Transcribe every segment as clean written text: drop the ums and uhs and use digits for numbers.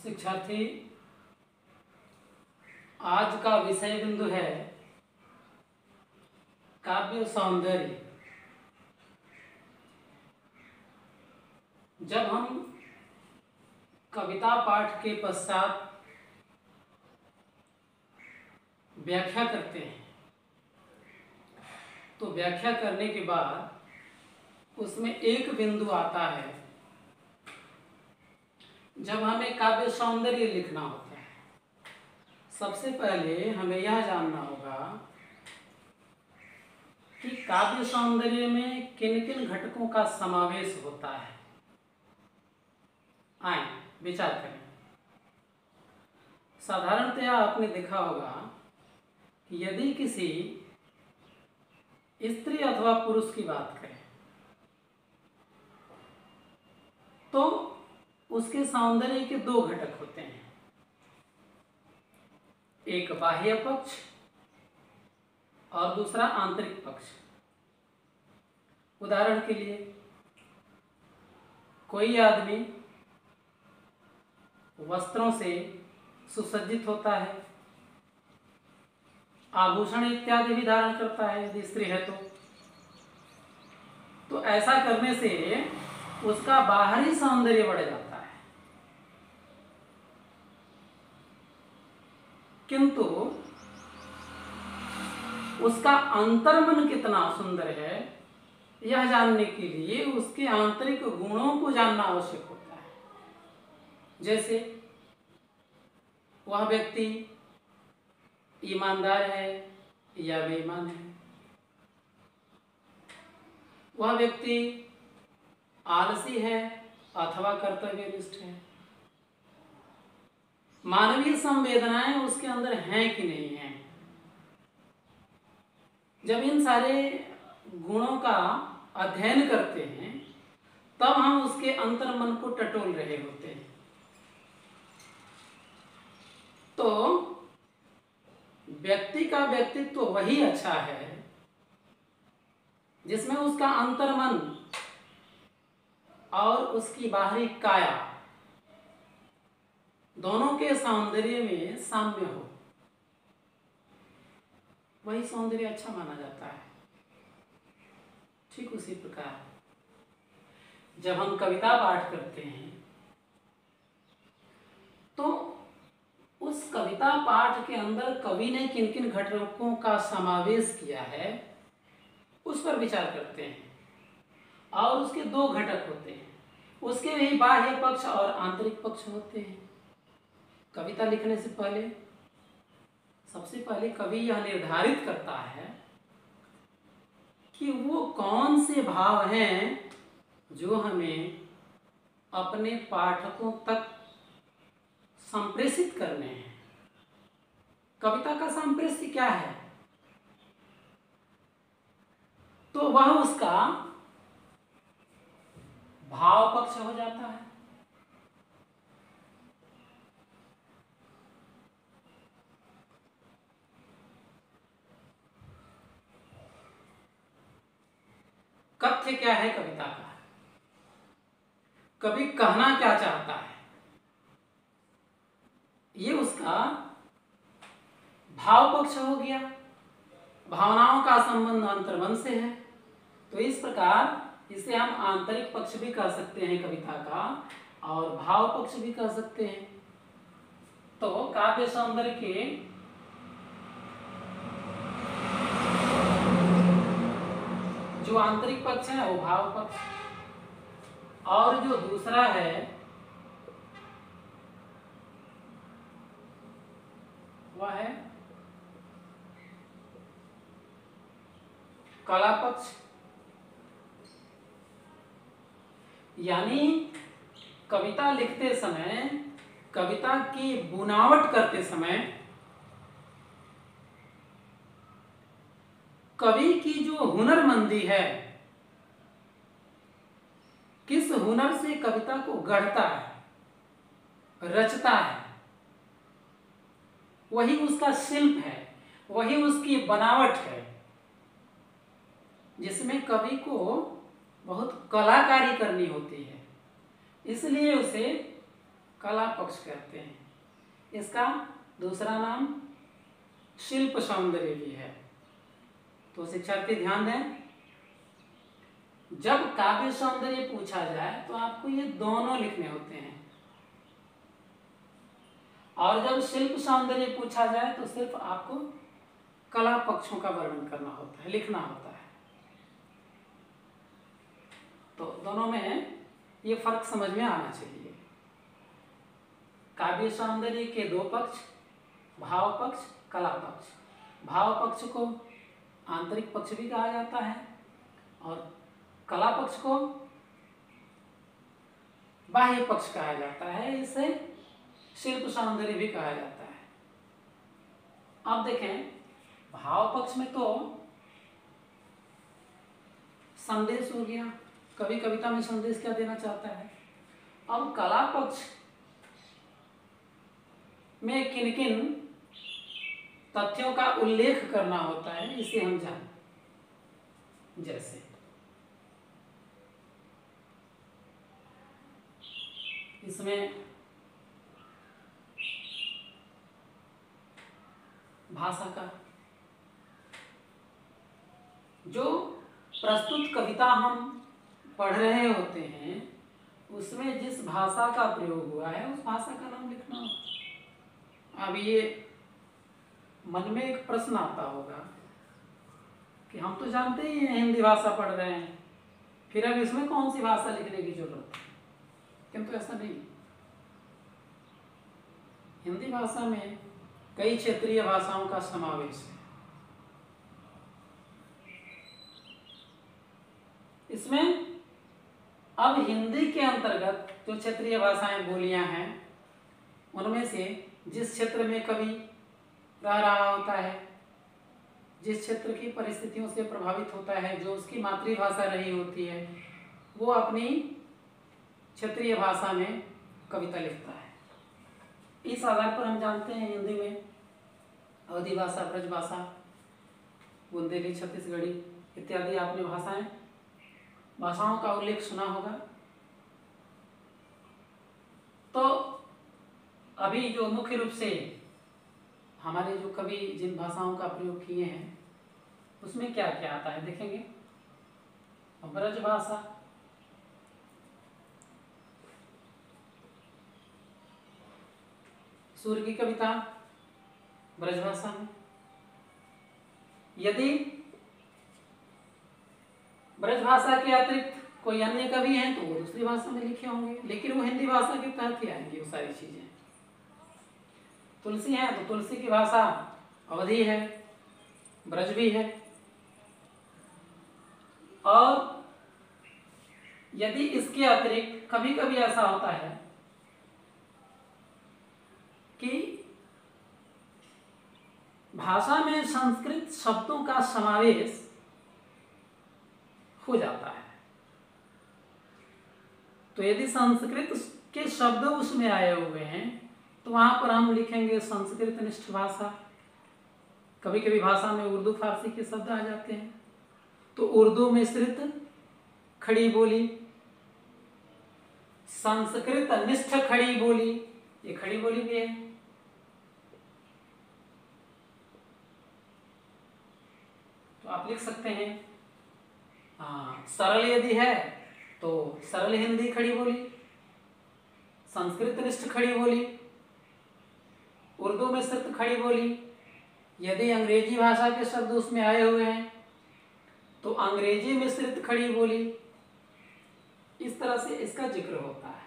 शिक्षार्थी, आज का विषय बिंदु है काव्य सौंदर्य। जब हम कविता पाठ के पश्चात व्याख्या करते हैं तो व्याख्या करने के बाद उसमें एक बिंदु आता है जब हमें काव्य सौंदर्य लिखना होता है। सबसे पहले हमें यह जानना होगा कि काव्य सौंदर्य में किन किन घटकों का समावेश होता है। आए विचार करें। साधारणतया आपने देखा होगा कि यदि किसी स्त्री अथवा पुरुष की बात करें तो उसके सौंदर्य के दो घटक होते हैं, एक बाह्य पक्ष और दूसरा आंतरिक पक्ष। उदाहरण के लिए कोई आदमी वस्त्रों से सुसज्जित होता है, आभूषण इत्यादि भी धारण करता है यदि स्त्री है तो ऐसा करने से उसका बाहरी सौंदर्य बढ़ जाता है, किंतु उसका अंतर्मन कितना सुंदर है यह जानने के लिए उसके आंतरिक गुणों को जानना आवश्यक होता है। जैसे वह व्यक्ति ईमानदार है या बेईमान है, वह व्यक्ति आलसी है अथवा कर्तव्यनिष्ठ है, मानवीय संवेदनाएं उसके अंदर हैं कि नहीं हैं। जब इन सारे गुणों का अध्ययन करते हैं तब हम उसके अंतर्मन को टटोल रहे होते हैं। तो व्यक्ति का व्यक्तित्व वही अच्छा है जिसमें उसका अंतर्मन और उसकी बाहरी काया दोनों के सौंदर्य में साम्य हो, वही सौंदर्य अच्छा माना जाता है। ठीक उसी प्रकार जब हम कविता पाठ करते हैं तो उस कविता पाठ के अंदर कवि ने किन किन घटकों का समावेश किया है उस पर विचार करते हैं। और उसके दो घटक होते हैं, उसके भी बाह्य पक्ष और आंतरिक पक्ष होते हैं। कविता लिखने से पहले सबसे पहले कवि यह निर्धारित करता है कि वो कौन से भाव हैं जो हमें अपने पाठकों तक संप्रेषित करने हैं। कविता का संप्रेष्य क्या है? तो वह उसका भाव पक्ष हो जाता है। कथ्य क्या है कविता का? कवि कहना क्या चाहता है, ये उसका भाव पक्ष हो गया। भावनाओं का संबंध अंतर्मन से है, तो इस प्रकार इसे हम आंतरिक पक्ष भी कह सकते हैं कविता का और भाव पक्ष भी कह सकते हैं। तो काव्य सौंदर्य के जो आंतरिक पक्ष है वो भाव पक्ष और जो दूसरा है वह है कला पक्ष। यानी कविता लिखते समय, कविता की बुनावट करते समय कवि की जो हुनरमंदी है, किस हुनर से कविता को गढ़ता है, रचता है, वही उसका शिल्प है, वही उसकी बनावट है, जिसमें कवि को बहुत कलाकारी करनी होती है। इसलिए उसे कला पक्ष कहते हैं। इसका दूसरा नाम शिल्प सौंदर्य भी है। तो शिक्षार्थी ध्यान दें, जब काव्य सौंदर्य पूछा जाए तो आपको ये दोनों लिखने होते हैं, और जब शिल्प सौंदर्य पूछा जाए तो सिर्फ आपको कला पक्षों का वर्णन करना होता है, लिखना होता है। तो दोनों में ये फर्क समझ में आना चाहिए। काव्य सौंदर्य के दो पक्ष, भाव पक्ष, कला पक्ष। भाव पक्ष को आंतरिक पक्ष भी कहा जाता है और कला पक्ष को बाह्य पक्ष कहा जाता है। इसे शिल्प सौंदर्य भी कहा जाता है। अब देखें, भाव पक्ष में तो संदेश हो गया, कवि कविता में संदेश क्या देना चाहता है। अब कला पक्ष में किन किन तथ्यों का उल्लेख करना होता है, इसे हम जानें। जैसे इसमें भाषा का, जो प्रस्तुत कविता हम पढ़ रहे होते हैं उसमें जिस भाषा का प्रयोग हुआ है उस भाषा का नाम लिखना होगा। अब ये मन में एक प्रश्न आता होगा कि हम तो जानते ही हैं हिंदी भाषा पढ़ रहे हैं, फिर अब इसमें कौन सी भाषा लिखने की जरूरत है। किंतु ऐसा नहीं, हिंदी भाषा में कई क्षेत्रीय भाषाओं का समावेश है। इसमें अब हिंदी के अंतर्गत जो क्षेत्रीय भाषाएं बोलियां हैं उनमें से जिस क्षेत्र में कवि रह रहा होता है, जिस क्षेत्र की परिस्थितियों से प्रभावित होता है, जो उसकी मातृभाषा रही होती है, वो अपनी क्षेत्रीय भाषा में कविता लिखता है। इस आधार पर हम जानते हैं हिंदी में अवधी भाषा, ब्रज भाषा, बुंदेली, छत्तीसगढ़ी इत्यादि आपने भाषाओं का उल्लेख सुना होगा। तो अभी जो मुख्य रूप से हमारे जो कवि जिन भाषाओं का प्रयोग किए हैं उसमें क्या क्या आता है देखेंगे। ब्रज भाषा, सूर्य की कविता ब्रज भाषा में। यदि ब्रज भाषा के अतिरिक्त कोई अन्य कवि हैं तो वो दूसरी भाषा में लिखे होंगे, लेकिन वो हिंदी भाषा के तहत ही आएंगी वो सारी चीजें। तुलसी है तो तुलसी की भाषा अवधी है, ब्रज भी है। और यदि इसके अतिरिक्त कभी कभी ऐसा होता है कि भाषा में संस्कृत शब्दों का समावेश हो जाता है, तो यदि संस्कृत के शब्द उसमें आए हुए हैं तो वहां पर हम लिखेंगे संस्कृत निष्ठ भाषा। कभी कभी भाषा में उर्दू फारसी के शब्द आ जाते हैं तो उर्दू मिश्रित खड़ी बोली, संस्कृत निष्ठ खड़ी बोली, ये खड़ी बोली भी है। तो आप लिख सकते हैं सरल यदि है तो सरल हिंदी खड़ी बोली, संस्कृत निष्ठ खड़ी बोली, उर्दू मिश्रित खड़ी बोली। यदि अंग्रेजी भाषा के शब्द उसमें आए हुए हैं तो अंग्रेजी मिश्रित खड़ी बोली। इस तरह से इसका जिक्र होता है।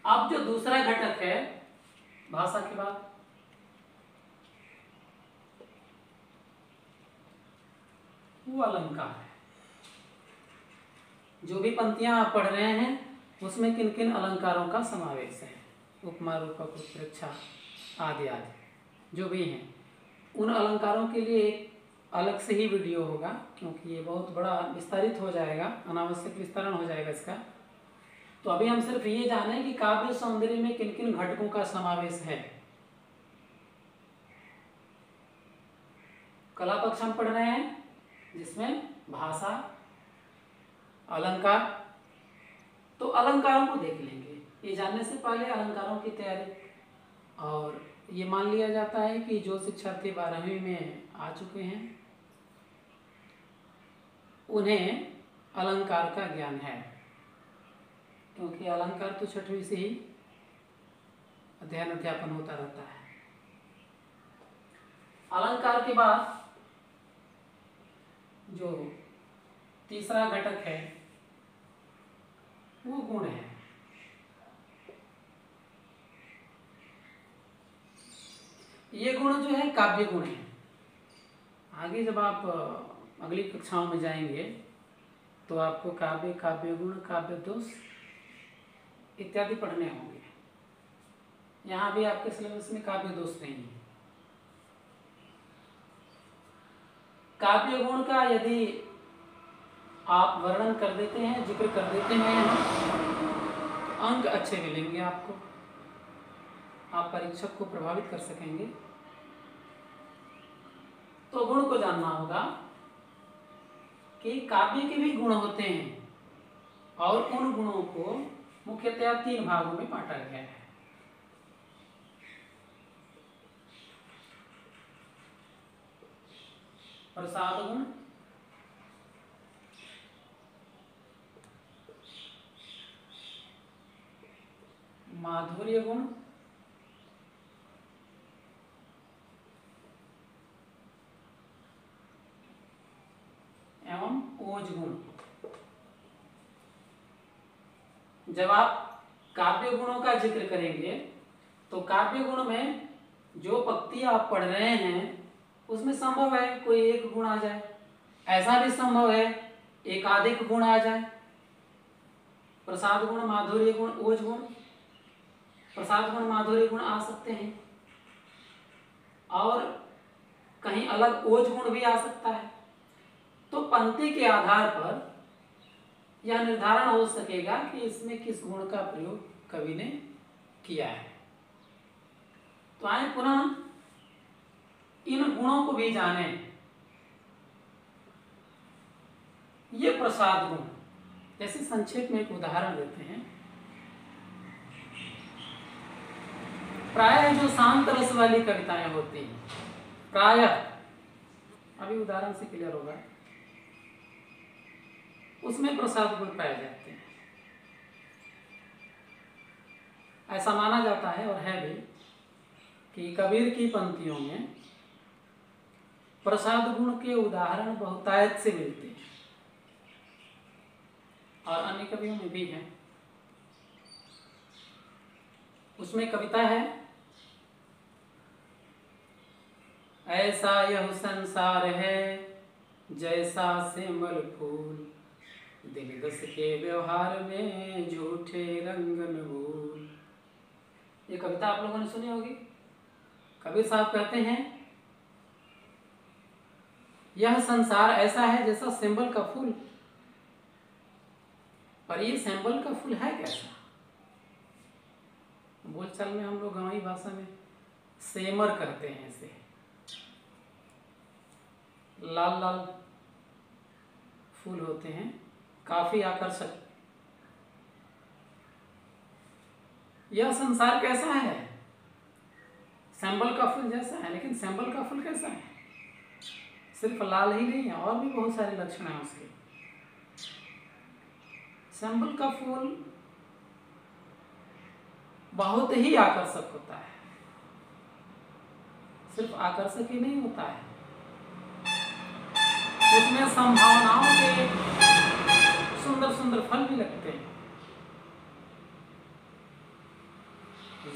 अब जो दूसरा घटक है भाषा के बाद, वो अलंकार है। जो भी पंक्तियां आप पढ़ रहे हैं उसमें किन किन अलंकारों का समावेश है, उपमा, रूपक, उत्प्रेक्षा आदि आदि जो भी हैं, उन अलंकारों के लिए एक अलग से ही वीडियो होगा, क्योंकि ये बहुत बड़ा विस्तारित हो जाएगा, अनावश्यक विस्तरण हो जाएगा इसका। तो अभी हम सिर्फ ये जाने कि काव्य सौंदर्य में किन किन घटकों का समावेश है। कला पक्ष हम पढ़ रहे हैं जिसमें भाषा, अलंकार। तो अलंकारों को देख लेंगे। ये जानने से पहले अलंकारों की तैयारी, और ये मान लिया जाता है कि जो शिक्षार्थी 12वीं में आ चुके हैं उन्हें अलंकार का ज्ञान है, क्योंकि अलंकार तो 6वीं से ही अध्ययन अध्यापन होता रहता है। अलंकार के बाद जो तीसरा घटक है वो गुण है। ये गुण जो है काव्य गुण है। आगे जब आप अगली कक्षाओं में जाएंगे तो आपको काव्य, काव्य गुण, काव्य दोष इत्यादि पढ़ने होंगे। यहाँ भी आपके सिलेबस में काव्य दोष नहीं है। काव्य गुण का यदि आप वर्णन कर देते हैं, जिक्र कर देते हैं, तो अंक अच्छे मिलेंगे आपको, आप परीक्षक को प्रभावित कर सकेंगे। तो गुण को जानना होगा कि काव्य के भी गुण होते हैं, और उन गुणों को मुख्यतया 3 भागों में बांटा गया है। प्रसाद गुण, माधुर्य गुण, एवं ओज गुण। जब आप काव्य गुणों का जिक्र करेंगे तो काव्य गुण में जो पंक्ति आप पढ़ रहे हैं उसमें संभव है कोई एक गुण आ जाए, ऐसा भी संभव है एकाधिक गुण आ जाए। प्रसाद गुण, माधुर्य गुण, ओज गुण, प्रसाद गुण, माधुर्य गुण आ सकते हैं, और कहीं अलग ओज गुण भी आ सकता है। तो पंक्ति के आधार पर यह निर्धारण हो सकेगा कि इसमें किस गुण का प्रयोग कवि ने किया है। तो आए पुनः इन गुणों को भी जाने। ये प्रसाद गुण, जैसे संक्षेप में एक उदाहरण देते हैं। प्रायः जो शांत रस वाली कविताएं होती हैं, प्रायः, अभी उदाहरण से क्लियर होगा, उसमें प्रसाद गुण पाए जाते हैं। ऐसा माना जाता है और है भी कि कबीर की पंक्तियों में प्रसाद गुण के उदाहरण बहुतायत से मिलते हैं, और अन्य कवियों में भी हैं। उसमें कविता है, ऐसा यह संसार है जैसा सिमल फूल, दिल दस के व्यवहार में झूठे रंगन भूल। ये कविता आप लोगों ने सुनी होगी। कबीर साहब कहते हैं यह संसार ऐसा है जैसा सिंबल का फूल, पर ये सिंबल का फूल है कैसा? बोलचाल में हम लोग गांवी भाषा में सेमर कहते हैं इसे। लाल लाल फूल होते हैं, काफी आकर्षक। यह संसार कैसा है? सिंबल का फूल जैसा है, लेकिन सिंबल का फूल कैसा है? सिर्फ लाल ही नहीं है, और भी बहुत सारे लक्षण हैं उसके। सिंबल का फूल बहुत ही आकर्षक होता है। सिर्फ आकर्षक ही नहीं होता है, उसमें संभावनाओं के सुंदर सुंदर फल भी लगते हैं।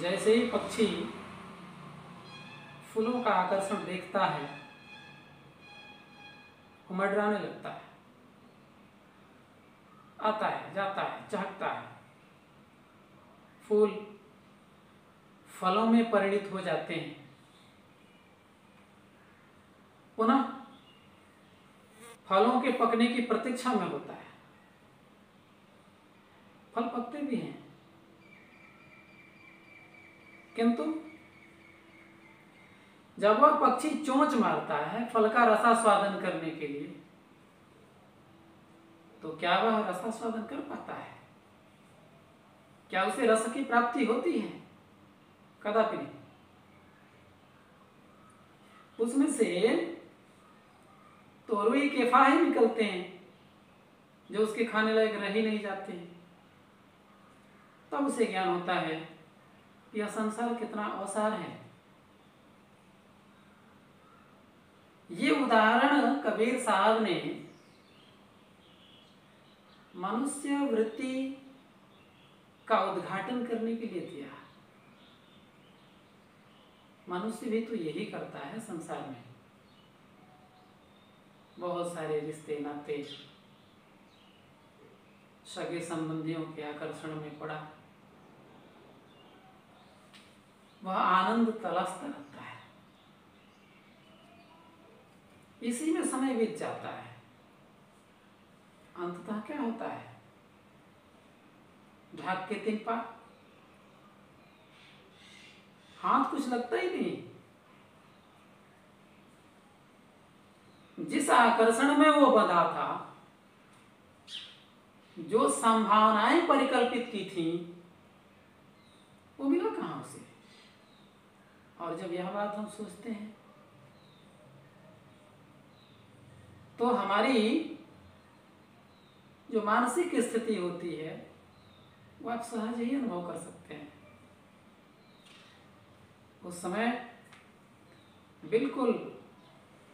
जैसे ही पक्षी फूलों का आकर्षण देखता है, उमड़राने लगता है, आता है, जाता है, चहकता है। फूल फलों में परिणित हो जाते हैं, पुनः फलों के पकने की प्रतीक्षा में होता है। फल पकते भी हैं, किंतु जब वह पक्षी चोंच मारता है फल का रसास्वादन करने के लिए, तो क्या वह रसास्वादन कर पाता है? क्या उसे रस की प्राप्ति होती है? कदापि नहीं। उसमें से तो रुई के फाहे निकलते हैं जो उसके खाने लायक रह ही नहीं जाते हैं। तब उसे ज्ञान होता है कि यह संसार कितना असार है। ये उदाहरण कबीर साहब ने मनुष्य वृत्ति का उद्घाटन करने के लिए दिया। मनुष्य भी तो यही करता है संसार में। बहुत सारे रिश्ते नाते, सगे संबंधियों के आकर्षण में पड़ा वह आनंद तलाशता रहता है। इसी में समय बीत जाता है। अंततः क्या होता है? ढाक के 3 पार, हाथ कुछ लगता ही नहीं। जिस आकर्षण में वो बंधा था, जो संभावनाएं परिकल्पित की थी, वो मिला कहां उसे? और जब यह बात हम सोचते हैं तो हमारी जो मानसिक स्थिति होती है वो आप सहज ही अनुभव कर सकते हैं। उस समय बिल्कुल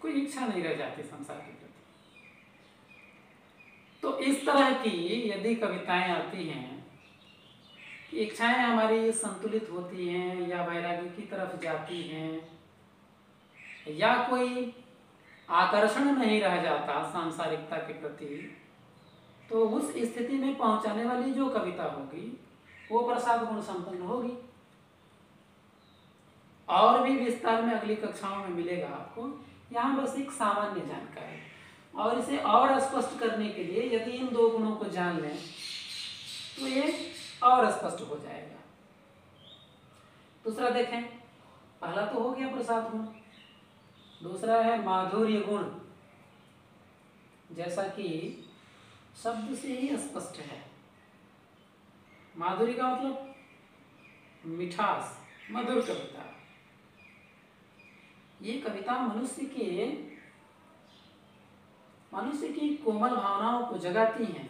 कोई इच्छा नहीं रह जाती संसार के प्रति। तो इस तरह की यदि कविताएं आती हैं कि इच्छाएं हमारी संतुलित होती हैं या वैराग्य की तरफ जाती हैं या कोई आकर्षण नहीं रह जाता सांसारिकता के प्रति, तो उस स्थिति में पहुंचाने वाली जो कविता होगी वो प्रसाद गुण संपन्न होगी। और भी विस्तार में अगली कक्षाओं में मिलेगा आपको। यहाँ बस एक सामान्य जानकारी, और इसे और स्पष्ट करने के लिए यदि इन 2 गुणों को जान लें तो ये और स्पष्ट हो जाएगा। दूसरा देखें, पहला तो हो गया प्रसाद गुण, दूसरा है माधुर्य गुण। जैसा कि शब्द से ही स्पष्ट है, माधुर्य का मतलब मिठास, मधुर कविता। ये कविता मनुष्य की कोमल भावनाओं को जगाती हैं।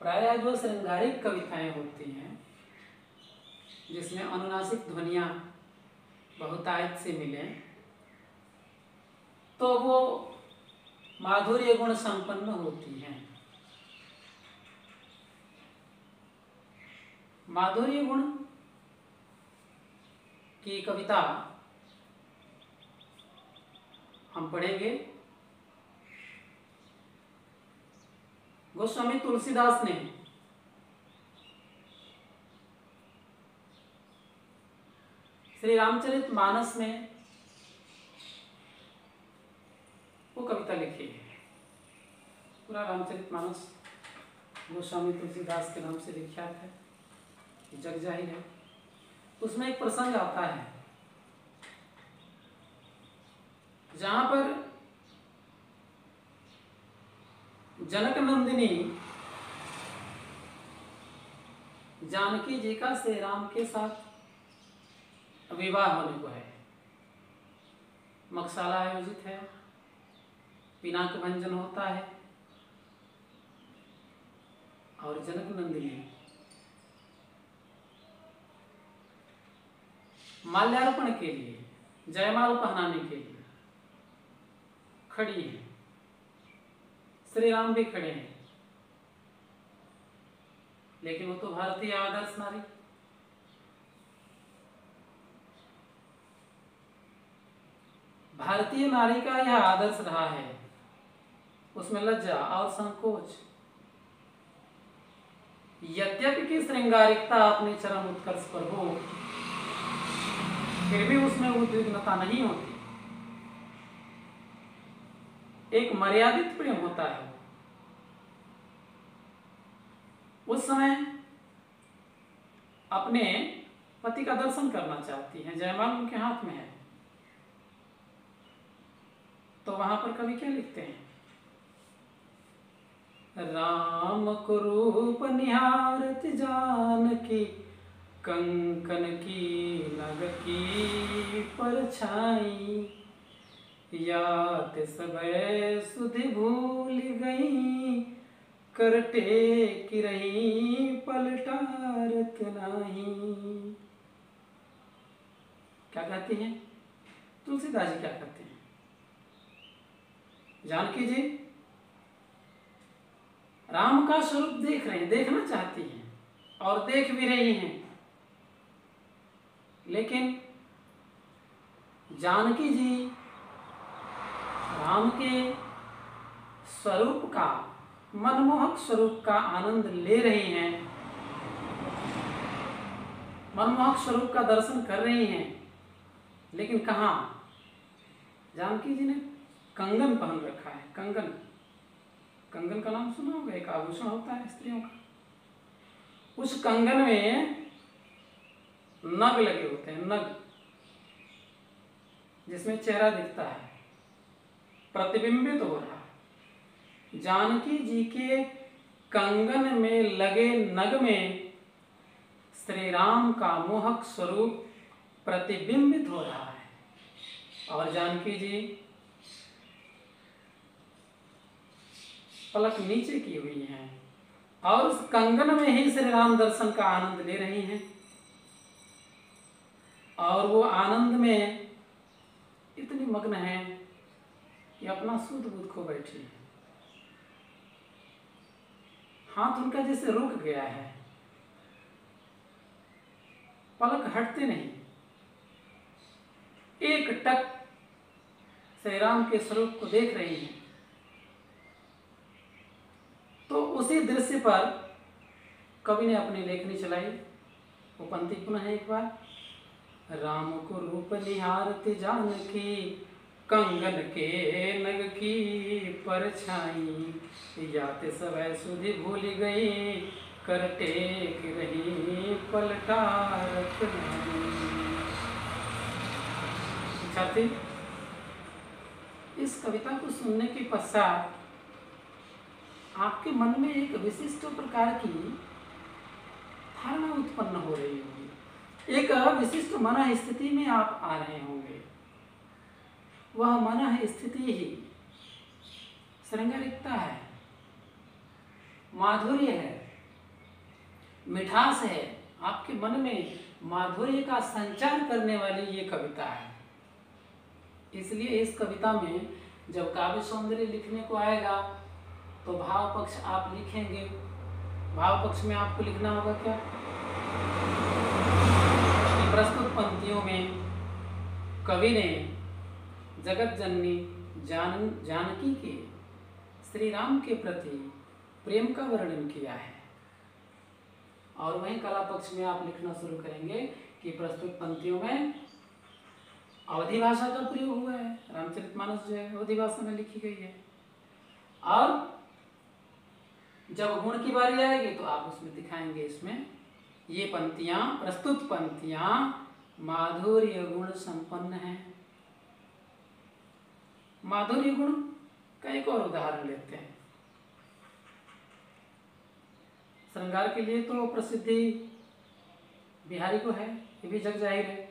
प्रायः जो श्रृंगारिक कविताएं होती हैं जिसमें अनुनासिक ध्वनियां बहुतायत से मिले, तो वो माधुर्य गुण संपन्न होती हैं। माधुर्य गुण की कविता हम पढ़ेंगे। गोस्वामी तुलसीदास ने श्री रामचरितमानस में वो कविता लिखी है। पूरा रामचरितमानस गोस्वामी तुलसीदास के नाम से विख्यात है, जग जाहिर है। उसमें एक प्रसंग आता है जहां पर जनक नंदिनी जानकी जी का श्री राम के साथ विवाह होने को है। मकसाला आयोजित है, पिनाक भंजन होता है और जनक नंदिनी माल्यार्पण के लिए, जयमाल पहनाने के लिए खड़ी है। श्री राम भी खड़े हैं, लेकिन वो तो भारतीय आदर्श नारी, भारतीय नारी का यह आदर्श रहा है। उसमें लज्जा और संकोच, यद्यपि की श्रृंगारिकता अपने चरम उत्कर्ष पर हो, फिर भी उसमें उद्विग्नता नहीं होती। एक मर्यादित प्रेम होता है। उस समय अपने पति का दर्शन करना चाहती हैं, जयमाल उनके हाथ में है। तो वहां पर कवि क्या लिखते हैं? राम को रूप निहारत जानकी, कंकन की नग की परछाई, यात सबे सुधि भूल गई, करटे की रही पलटारत नाही। क्या कहती हैं तुलसीदास जी? क्या कहते हैं? जानकी जी राम का स्वरूप देख रहे हैं, देखना चाहती हैं और देख भी रही हैं, लेकिन जानकी जी राम के स्वरूप का, मनमोहक स्वरूप का आनंद ले रही हैं, मनमोहक स्वरूप का दर्शन कर रही हैं, लेकिन कहाँ? जानकी जी ने कंगन पहन रखा है। कंगन, कंगन का नाम सुना होगा, एक आभूषण होता है स्त्रियों का। उस कंगन में नग लगे होते हैं, नग, जिसमें चेहरा दिखता है, प्रतिबिंबित हो रहा है। जानकी जी के कंगन में लगे नग में श्री राम का मोहक स्वरूप प्रतिबिंबित हो रहा है, और जानकी जी पलक नीचे की हुई हैं और उस कंगन में ही श्री राम दर्शन का आनंद ले रही हैं, और वो आनंद में इतनी मग्न है कि अपना सूध बूध खो बैठी है। हाथ उनका जैसे रुक गया है, पलक हटते नहीं, एक टक श्री राम के स्वरूप को देख रही हैं। तो उसी दृश्य पर कवि ने अपनी लेखनी चलाई। वो पंक्ति पुनः एक बार, राम को रूप निहारत जानकी, कंगन के नग की परछाई, याते सवै सुधि भूल गई, करटे की रही पलटारत नहीं। इस कविता को सुनने के पश्चात आपके मन में एक विशिष्ट प्रकार की धारणा उत्पन्न हो रही होगी, एक विशिष्ट मन स्थिति में आप आ रहे होंगे। वह मन स्थिति ही श्रृंगारिकता है, माधुर्य है, मिठास है। आपके मन में माधुर्य का संचार करने वाली ये कविता है। इसलिए इस कविता में जब काव्य सौंदर्य लिखने को आएगा तो भाव पक्ष आप लिखेंगे। भाव पक्ष में आपको लिखना होगा क्या? प्रस्तुत पंक्तियों में कवि ने जगत जननी जानकी के श्री राम के प्रति प्रेम का वर्णन किया है, और वहीं कला पक्ष में आप लिखना शुरू करेंगे कि प्रस्तुत पंक्तियों में अवधी भाषा का प्रयोग हुआ है। रामचरितमानस जो है अवधी भाषा में लिखी गई है, और जब गुण की बारी आएगी तो आप उसमें दिखाएंगे, इसमें ये पंक्तियां, प्रस्तुत पंक्तियां माधुर्य गुण संपन्न हैं। माधुर्य गुण का एक और उदाहरण लेते हैं। श्रृंगार के लिए तो प्रसिद्धि बिहारी को है, ये भी जग जाहिर है।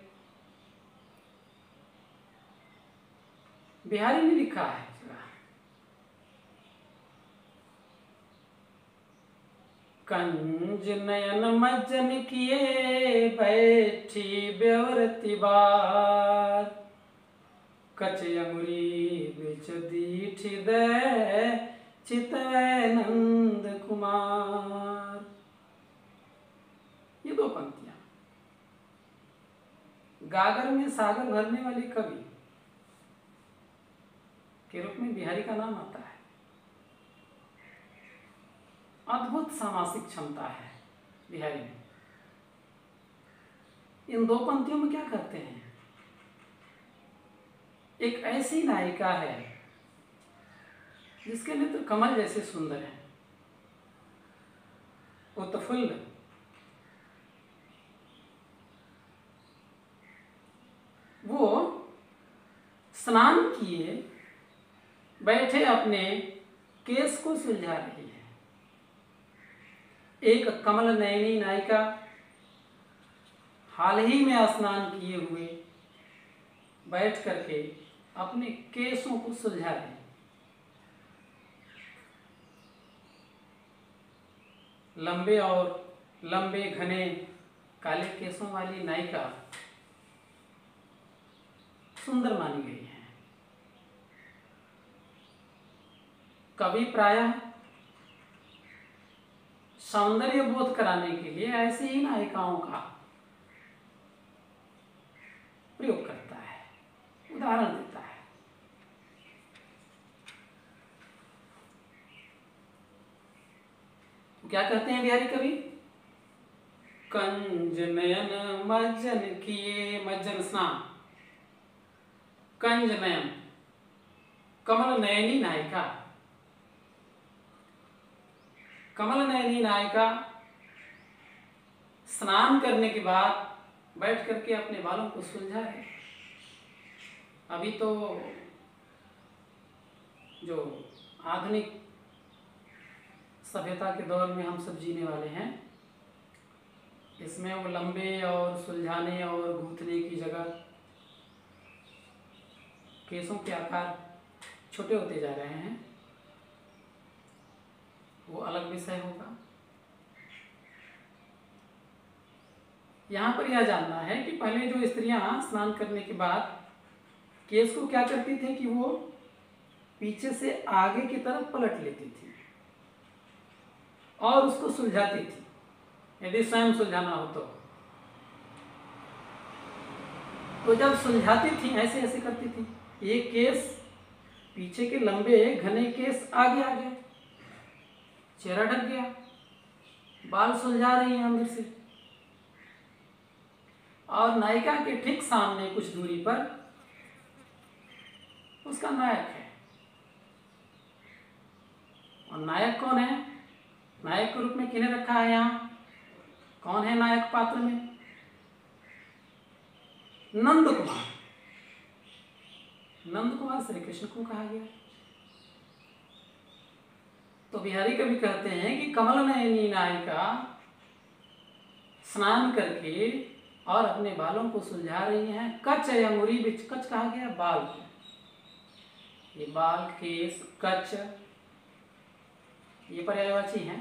बिहारी ने लिखा है, कंज नयन मज्जन किए बैठी बेवरती बार, कच अंगुरी बिच दीठ दे चितवै नंद कुमार। ये दो पंक्तियां गागर में सागर भरने वाले कवि के रूप में बिहारी का नाम आता है। अद्भुत सामासिक क्षमता है बिहारी में। इन दो पंक्तियों में क्या करते हैं? एक ऐसी नायिका है जिसके नेत्र कमल जैसे सुंदर है, उत्फुल्ल, वो स्नान किए बैठे अपने केस को सुलझा रही है। एक कमल नयनी नायिका हाल ही में स्नान किए हुए बैठ करके अपने केसों को सुलझा रही। लंबे घने काले केसों वाली नायिका सुंदर मानी गई है। कवि प्रायः सौंदर्य बोध कराने के लिए ऐसी ही नायिकाओं का प्रयोग करता है, उदाहरण देता है। तो क्या कहते हैं बिहारी कवि? कंज नयन मज्जन किए, मज्जन स्नान, कंज नयन कमल नयनी नायिका, कमल नयनी नायिका स्नान करने के बाद बैठ करके अपने बालों को सुलझा है। अभी तो जो आधुनिक सभ्यता के दौर में हम सब जीने वाले हैं, इसमें वो लंबे और सुलझाने और गूंथने की जगह केसों के आकार छोटे होते जा रहे हैं। वो अलग विषय होगा। यहाँ पर यह जानना है कि पहले जो स्त्रियां स्नान करने के बाद केस को क्या करती थी कि वो पीछे से आगे की तरफ पलट लेती थी और उसको सुलझाती थी, यदि स्वयं सुलझाना हो तो। जब सुलझाती थी ऐसे ऐसे करती थी, ये केस पीछे के लंबे घने केस आगे आ गए, चेहरा ढक गया, बाल सुलझा रही हैं अंदर से। और नायिका के ठीक सामने कुछ दूरी पर उसका नायक है। और नायक कौन है? नायक के रूप में किन्हें रखा है यहाँ? कौन है नायक पात्र में? नंद कुमार। नंद कुमार श्री कृष्ण को कहा गया। तो बिहारी कवि कहते हैं कि कमल नयनी नायिका स्नान करके और अपने बालों को सुलझा रही हैं। कच्छ या मुरी बिच, कच्छ कहा गया बाल को, ये बाल, केस, कच्छ ये पर्यायवाची हैं।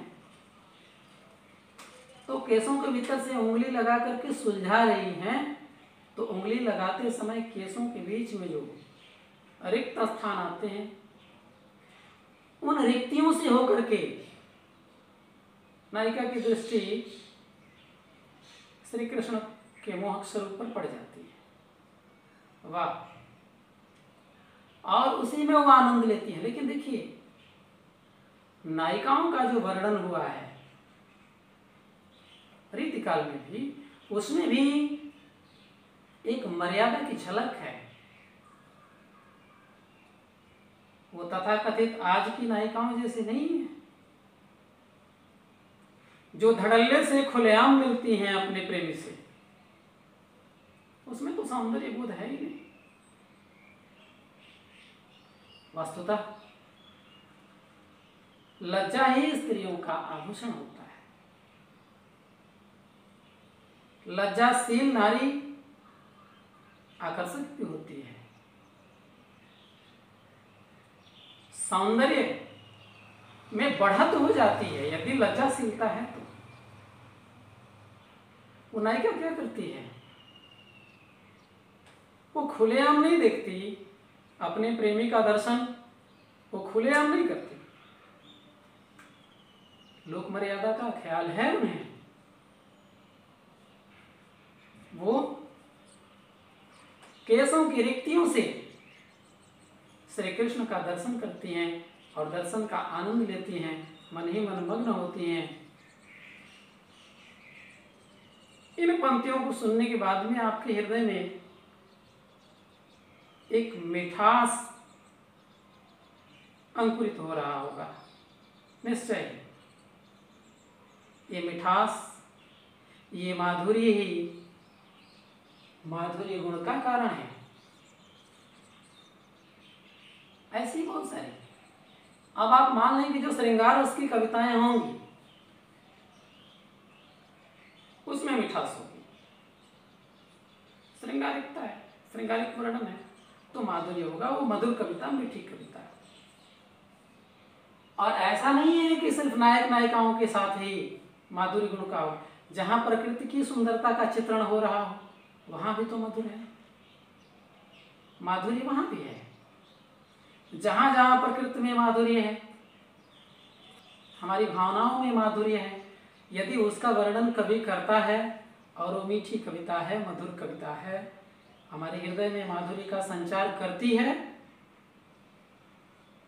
तो केसों के भीतर से उंगली लगा करके सुलझा रही हैं। तो उंगली लगाते समय केसों के बीच में जो रिक्त स्थान आते हैं, उन रिक्तियों से होकर के नायिका की दृष्टि श्री कृष्ण के मोहक स्वरूप पर पड़ जाती है। वाह! और उसी में वो आनंद लेती है। लेकिन देखिए, नायिकाओं का जो वर्णन हुआ है रीतिकाल में भी, उसमें भी एक मर्यादा की झलक है। वो तथाकथित आज की नायिकाओं जैसे नहीं है, जो धड़ल्ले से खुलेआम मिलती हैं अपने प्रेमी से। उसमें तो सौंदर्य बोध है ही नहीं। वस्तुतः लज्जा ही स्त्रियों का आभूषण होता है। लज्जाशील नारी आकर्षक भी होती है। सौंदर्य में बढ़त हो जाती है यदि लज्जाशीलता है तो। वो नायिका क्या करती है? वो खुलेआम नहीं देखती अपने प्रेमी का दर्शन, वो खुलेआम नहीं करती। लोक मर्यादा का ख्याल है उन्हें। वो केसों की रिक्तियों से श्री कृष्ण का दर्शन करती हैं और दर्शन का आनंद लेती हैं, मन ही मन मग्न होती हैं। इन पंक्तियों को सुनने के बाद में आपके हृदय में एक मिठास अंकुरित हो रहा होगा, निश्चय। ये मिठास, ये माधुर्य ही माधुर्य गुण का कारण है। ऐसी बहुत सारी। अब आप मान लें कि जो श्रृंगार रस की कविताएं होंगी, मिठास होगी। श्रृंगारिकता है, श्रृंगारिक वर्णन है, तो माधुर्य होगा, वो मधुर कविता, मीठी कविता है। और ऐसा नहीं है कि सिर्फ नायक नायिकाओं के साथ ही माधुर्य गुण का हो, जहां प्रकृति की सुंदरता का चित्रण हो रहा हो वहां भी तो मधुर है, माधुर्य वहां भी है। जहां जहां प्रकृति में माधुर्य है, हमारी भावनाओं में माधुर्य है, यदि उसका वर्णन कवि करता है और वो मीठी कविता है, मधुर कविता है, हमारे हृदय में माधुर्य का संचार करती है,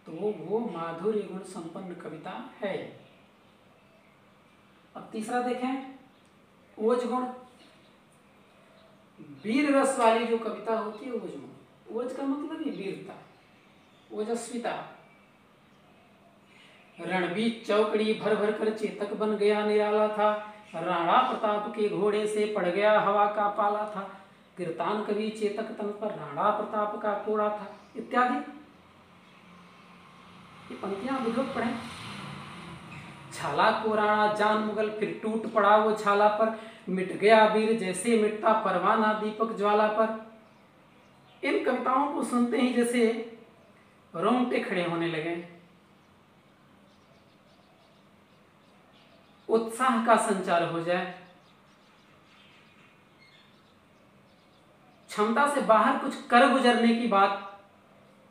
तो वो माधुर्य गुण संपन्न कविता है। अब तीसरा देखें, ओज गुण। वीर रस वाली जो कविता होती है ओज गुण। ओज का मतलब ही वीरता, ओजस्विता। रणबीर चौकड़ी भर भर कर चेतक बन गया निराला था, राणा प्रताप के घोड़े से पड़ गया हवा का पाला था, कीर्तान कवि चेतक तन पर राणा प्रताप का कोड़ा था, इत्यादि। ये पंक्तियां विधिवत पढ़ें। छाला को राणा जान मुगल, फिर टूट पड़ा वो छाला पर, मिट गया वीर जैसे मिटता परवाना दीपक ज्वाला पर। इन कविताओं को सुनते ही जैसे रोंगटे खड़े होने लगे, उत्साह का संचार हो जाए, क्षमता से बाहर कुछ कर गुजरने की बात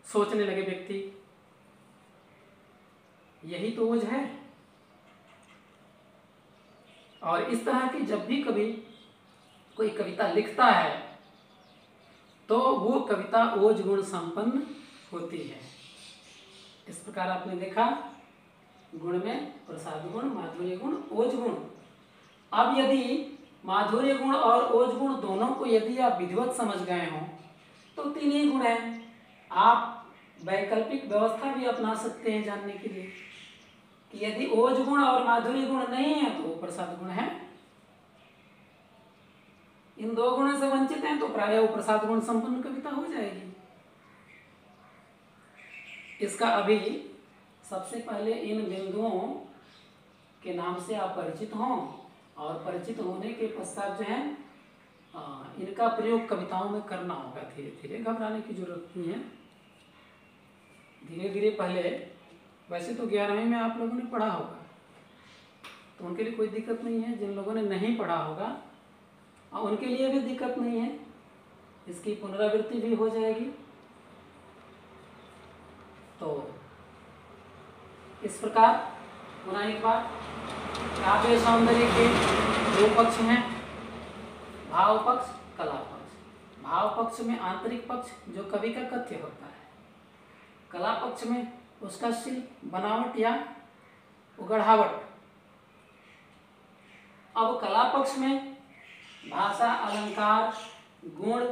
सोचने लगे व्यक्ति। यही तो ओज है। और इस तरह की जब भी कभी कोई कविता लिखता है तो वो कविता ओज गुण संपन्न होती है। इस प्रकार आपने देखा गुण में प्रसाद गुण, माधुर्य गुण, ओज गुण। अब यदि माधुर्य गुण और ओज गुण दोनों को यदि आप विधिवत समझ गए हो तो तीन ही गुण हैं। आप वैकल्पिक व्यवस्था भी अपना सकते हैं जानने के लिए कि यदि ओज गुण और माधुर्य गुण नहीं है तो प्रसाद गुण है। इन दो गुणों से वंचित हैं तो प्रायः वो प्रसाद गुण संपन्न कविता हो जाएगी। इसका अभी सबसे पहले इन बिंदुओं के नाम से आप परिचित हों, और परिचित होने के पश्चात जो है इनका प्रयोग कविताओं में करना होगा। धीरे धीरे, घबराने की जरूरत नहीं है। धीरे धीरे पहले, वैसे तो 11वीं में आप लोगों ने पढ़ा होगा तो उनके लिए कोई दिक्कत नहीं है। जिन लोगों ने नहीं पढ़ा होगा उनके लिए भी दिक्कत नहीं है, इसकी पुनरावृत्ति भी हो जाएगी। तो इस प्रकार पुनः एक बार, काव्य सौंदर्य के दो पक्ष हैं, भाव पक्ष, कला पक्ष। भाव पक्ष में आंतरिक पक्ष जो कवि का कथ्य होता है, कला पक्ष में उसका शिल्प, बनावट या उगढ़ावट। अब कला पक्ष में भाषा, अलंकार, गुण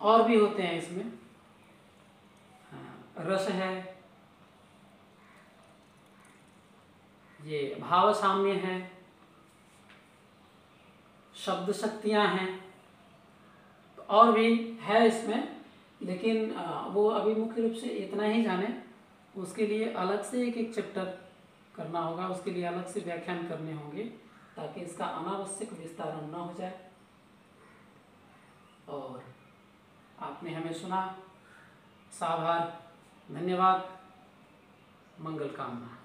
और भी होते हैं इसमें, रस है, ये भाव साम्य है, शब्द शक्तियां हैं, तो और भी है इसमें, लेकिन वो अभी मुख्य रूप से इतना ही जाने। उसके लिए अलग से एक एक चैप्टर करना होगा, उसके लिए अलग से व्याख्यान करने होंगे ताकि इसका अनावश्यक विस्तारण न हो जाए। और आपने हमें सुना, साभार, धन्यवाद, मंगल कामना।